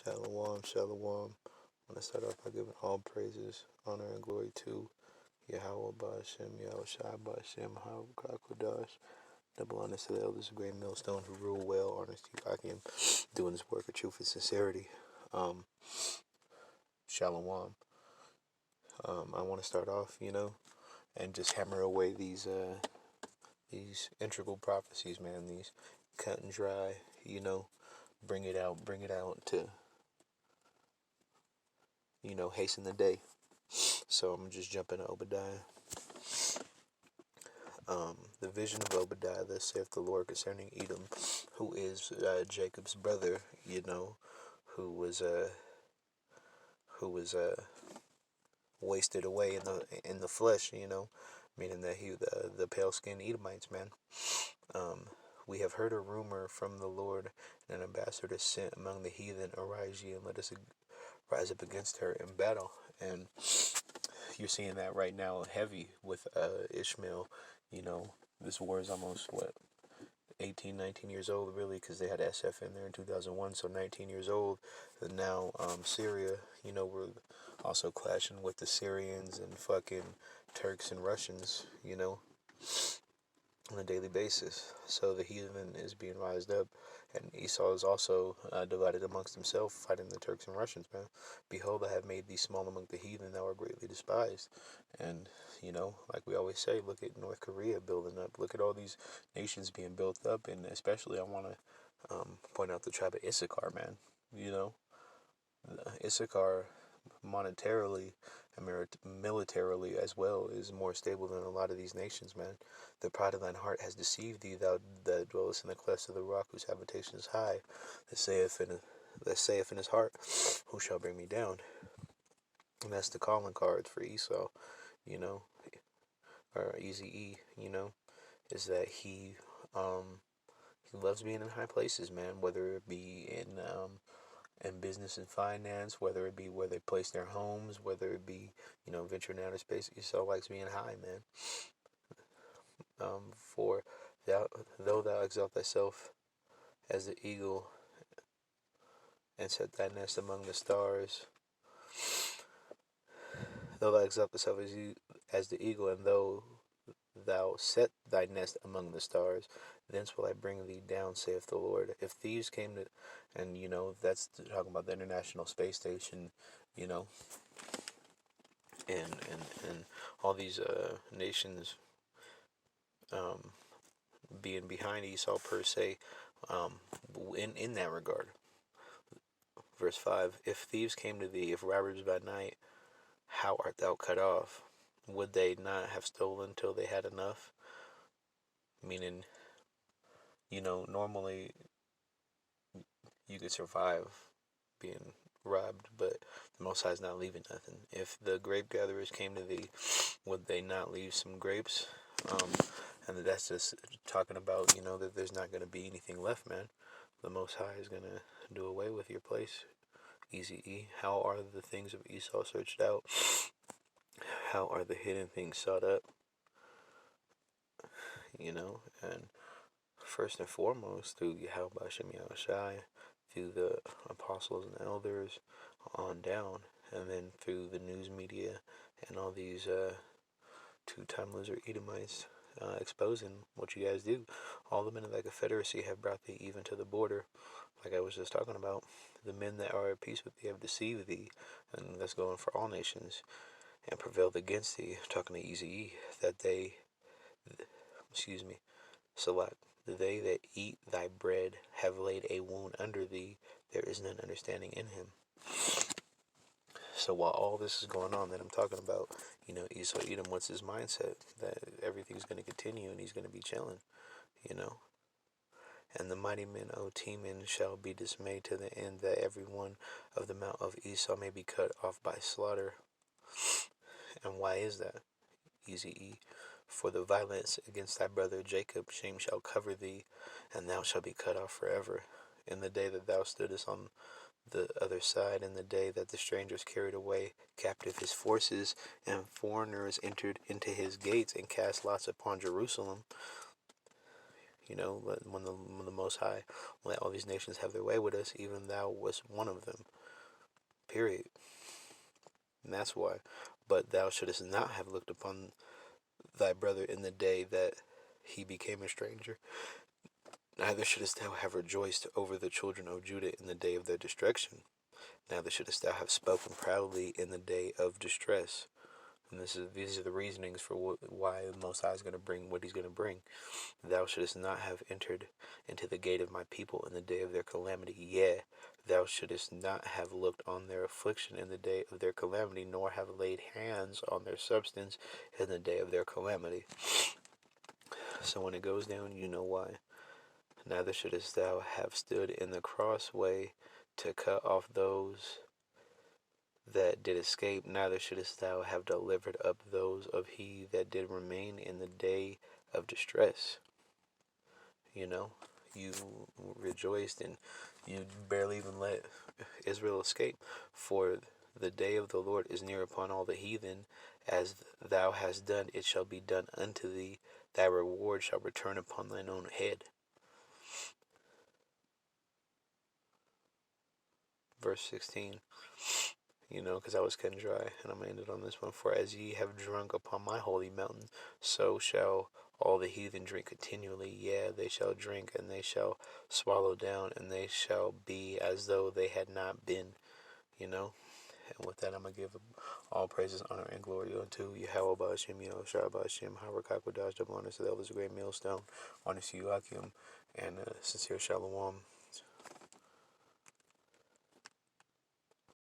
Shalom, shalom. I want to start off by giving all praises, honor, and glory to Yahweh Ba'ashem, Yahweh Shai Ba'ashem, Hakudash. Double honors to the elders of Great Millstone who rule well, honors to Yakim, doing this work of truth and sincerity. Shalom. I want to start off, and just hammer away these integral prophecies, man. These cut and dry, bring it out to, hasten the day. So I'm just jumping to Obadiah. The vision of Obadiah, thus saith the Lord concerning Edom, who is Jacob's brother, who was wasted away in the flesh, meaning that the pale skinned Edomites, man. We have heard a rumor from the Lord, and an ambassador sent among the heathen. Arise ye, and let us rise up against her in battle. And you're seeing that right now heavy with Ishmael. This war is almost 18, 19 years old, really, because they had SF in there in 2001, so 19 years old. And now Syria, we're also clashing with the Syrians and fucking Turks and Russians, on a daily basis. So the heathen is being rised up, and Esau is also divided amongst himself, fighting the Turks and Russians, man. Behold, I have made thee small among the heathen, thou art greatly despised. And, like we always say, look at North Korea building up. Look at all these nations being built up, and especially I want to point out the tribe of Issachar, man. Issachar, monetarily and militarily as well, is more stable than a lot of these nations, man. The pride of thine heart has deceived thee, thou that dwellest in the clefts of the rock, whose habitation is high, that saith in his heart, who shall bring me down? And that's the calling cards for Esau, or Easy is that he loves being in high places, man, whether it be in business and finance, whether it be where they place their homes, whether it be, venturing outer space. Esau likes being high, man. For though thou exalt thyself as the eagle, and set thy nest among the stars, though thou exalt thyself as the eagle, and though thou set thy nest among the stars, thence will I bring thee down, saith the Lord. If thieves came to, and that's talking about the International Space Station, and all these nations being behind Esau per se, in that regard. Verse 5, if thieves came to thee, if robbers by night, how art thou cut off? Would they not have stolen till they had enough? Meaning, normally you could survive being robbed, but the Most High is not leaving nothing. If the grape gatherers came to thee, would they not leave some grapes? And that's just talking about, that there's not going to be anything left, man. The Most High is going to do away with your place. Easy E. How are the things of Esau searched out? How are the hidden things sought up? And first and foremost, through Yahweh Ba'ashem Yahweh Shai, through the apostles and elders, on down, and then through the news media and all these two-time lizard Edomites exposing what you guys do. All the men of the Confederacy have brought thee even to the border, like I was just talking about. The men that are at peace with thee have deceived thee, and that's going for all nations, and prevailed against thee, talking to Easy E, that they, select, they that eat thy bread have laid a wound under thee, there is none understanding in him. So while all this is going on that I'm talking about, Esau Edom, what's his mindset? That everything's going to continue and he's going to be chilling, And the mighty men, O Teman, shall be dismayed to the end that every one of the mount of Esau may be cut off by slaughter. And why is that? Easy E. For the violence against thy brother Jacob, shame shall cover thee, and thou shalt be cut off forever. In the day that thou stoodest on the other side, in the day that the strangers carried away captive his forces, and foreigners entered into his gates and cast lots upon Jerusalem, when the Most High let all these nations have their way with us, even thou was one of them. Period. And that's why. But thou shouldest not have looked upon thy brother in the day that he became a stranger. Neither shouldest thou have rejoiced over the children of Judah in the day of their destruction. Neither shouldest thou have spoken proudly in the day of distress. And these are the reasonings for why the Most High is going to bring what he's going to bring. Thou shouldest not have entered into the gate of my people in the day of their calamity. Yea, thou shouldest not have looked on their affliction in the day of their calamity, nor have laid hands on their substance in the day of their calamity. So when it goes down, you know why. Neither shouldest thou have stood in the crossway to cut off those that did escape, neither shouldest thou have delivered up those of he that did remain in the day of distress. You rejoiced and you barely even let Israel escape. For the day of the Lord is near upon all the heathen. As thou hast done, it shall be done unto thee. Thy reward shall return upon thine own head. Verse 16. Because I was cutting dry, and I'm going to end it on this one. For as ye have drunk upon my holy mountain, so shall all the heathen drink continually. Yeah, they shall drink, and they shall swallow down, and they shall be as though they had not been. And with that, I'm going to give all praises, honor, and glory unto Yahweh Ba'ashem, Yahushua Ba'ashem, Harakak Wadash, double honor to the elders, a great millstone, honor to you, Akim, and sincere shalom.